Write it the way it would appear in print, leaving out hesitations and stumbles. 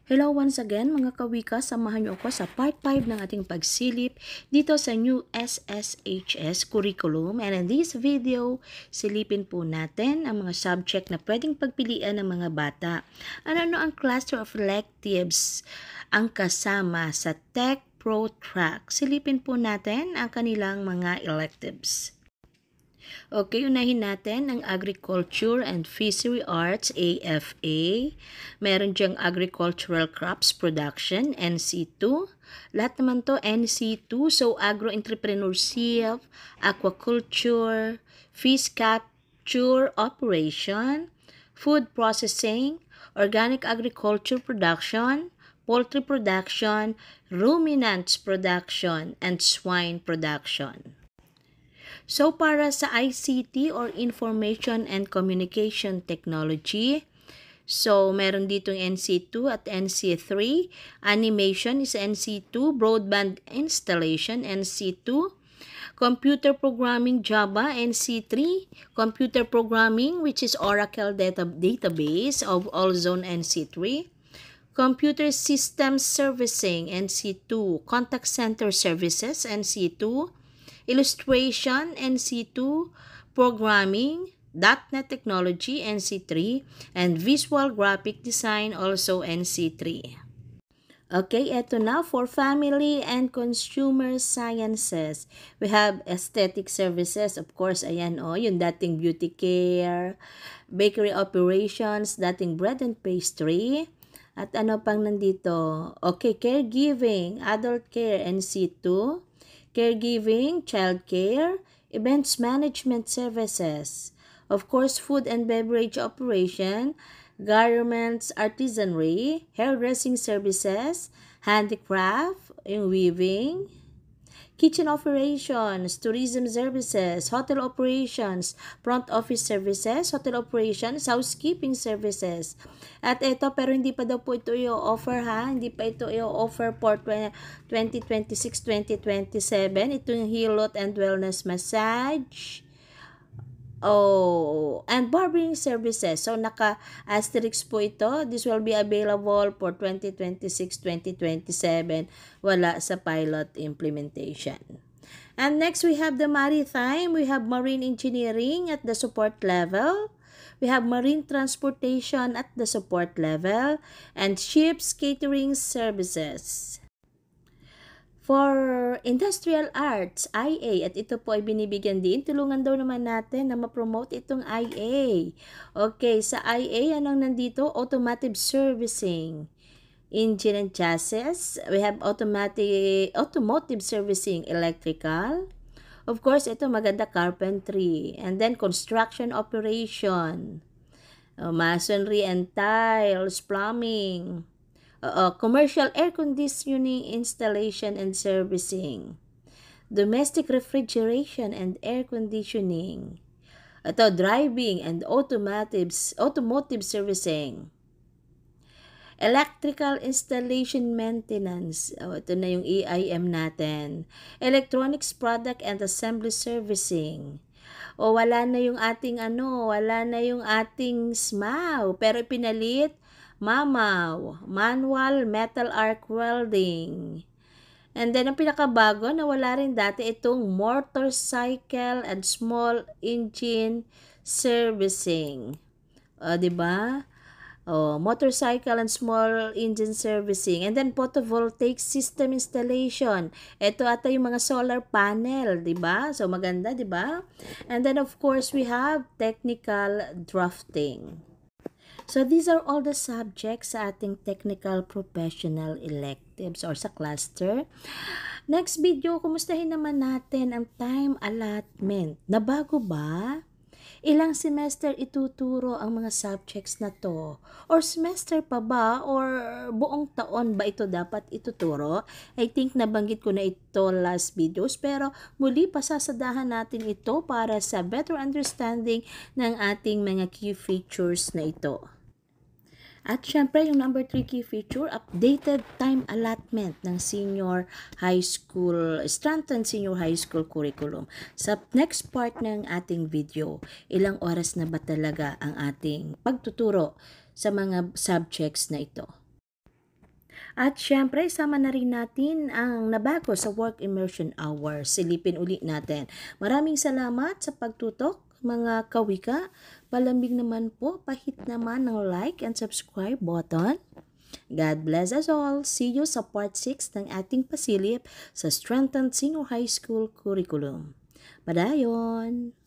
Hello once again mga kawika, samahan niyo ako sa part 5 ng ating pagsilip dito sa new SSHS curriculum, and in this video, silipin po natin ang mga subject na pwedeng pagpilian ng mga bata. Ano ang cluster of electives ang kasama sa Tech Pro Track? Silipin po natin ang kanilang mga electives. Okay, unahin natin ang Agriculture and Fishery Arts, AFA. Meron diyang Agricultural Crops Production, NC2. Lahat naman to NC2. So, Agro-Entrepreneurship, Aquaculture, Fish Capture Operation, Food Processing, Organic Agriculture Production, Poultry Production, Ruminants Production, and Swine Production. So, para sa ICT or Information and Communication Technology, so meron ditong NC2 at NC3. Animation is NC2. Broadband Installation, NC2. Computer Programming Java, NC3. Computer Programming, which is Oracle Database of Allzone, NC3. Computer Systems Servicing, NC2. Contact Center Services, NC2. Illustration, NC2, Programming, .NET Technology, NC3, and Visual Graphic Design, also NC3. Okay, eto na for Family and Consumer Sciences. We have Aesthetic Services, of course, ayan yung dating beauty care, bakery operations, dating bread and pastry, at ano pang nandito? Okay, caregiving, adult care, NC2, caregiving, childcare, events management services, of course, food and beverage operation, garments, artisanry, hairdressing services, handicraft, weaving, kitchen operations, tourism services, hotel operations, front office services, hotel operations, housekeeping services. At ito, pero hindi pa daw po ito i-offer ha, hindi pa ito i-offer for 2026-2027. Ito yung Hilot and Wellness Massage. And barbering services. So, naka-asterisk po ito. This will be available for 2026-2027. Wala sa pilot implementation. And next, we have the maritime. We have marine engineering at the support level. We have marine transportation at the support level. And ships catering services. For Industrial Arts, IA, at ito po ay binibigyan din. Tulungan daw naman natin na ma-promote itong IA. Okay, sa IA, anong nandito? Automotive Servicing. Engine and Chassis. We have Automotive Servicing, Electrical. Of course, ito maganda, Carpentry. And then, Construction Operation. Masonry and Tiles, Plumbing. Commercial air conditioning installation and servicing, domestic refrigeration and air conditioning, driving and automotive servicing, electrical installation maintenance, ito na yung EIM natin, electronics product and assembly servicing. Wala na yung ating SMAW, pero pinalit MAMAW, Manual Metal Arc Welding. And then, ang pinakabago na wala rin dati, itong Motorcycle and Small Engine Servicing. Diba? Motorcycle and Small Engine Servicing. And then, Photovoltaic System Installation. Ito ata yung mga solar panel, diba? So, maganda, diba? And then, of course, we have Technical Drafting. So, these are all the subjects sa ating technical professional electives or sa cluster. Next video, kumustahin naman natin ang time allotment. Nabago ba? Ilang semester ituturo ang mga subjects na to? Or semester pa ba? Or buong taon ba ito dapat ituturo? I think nabanggit ko na ito last videos, pero muli pasasadahan natin ito para sa better understanding ng ating mga key features na ito. At syempre, yung number 3 key feature, updated time allotment ng senior high school, Stanton Senior High School curriculum. Sa next part ng ating video, ilang oras na ba talaga ang ating pagtuturo sa mga subjects na ito? At syempre, sama na rin natin ang nabago sa Work Immersion Hour. Silipin uli natin. Maraming salamat sa pagtutok, mga kawika. Palambing naman po, pahit naman ng like and subscribe button. God bless us all. See you sa part 6 ng ating pasilip sa Strengthened Senior High School Curriculum. Padayon!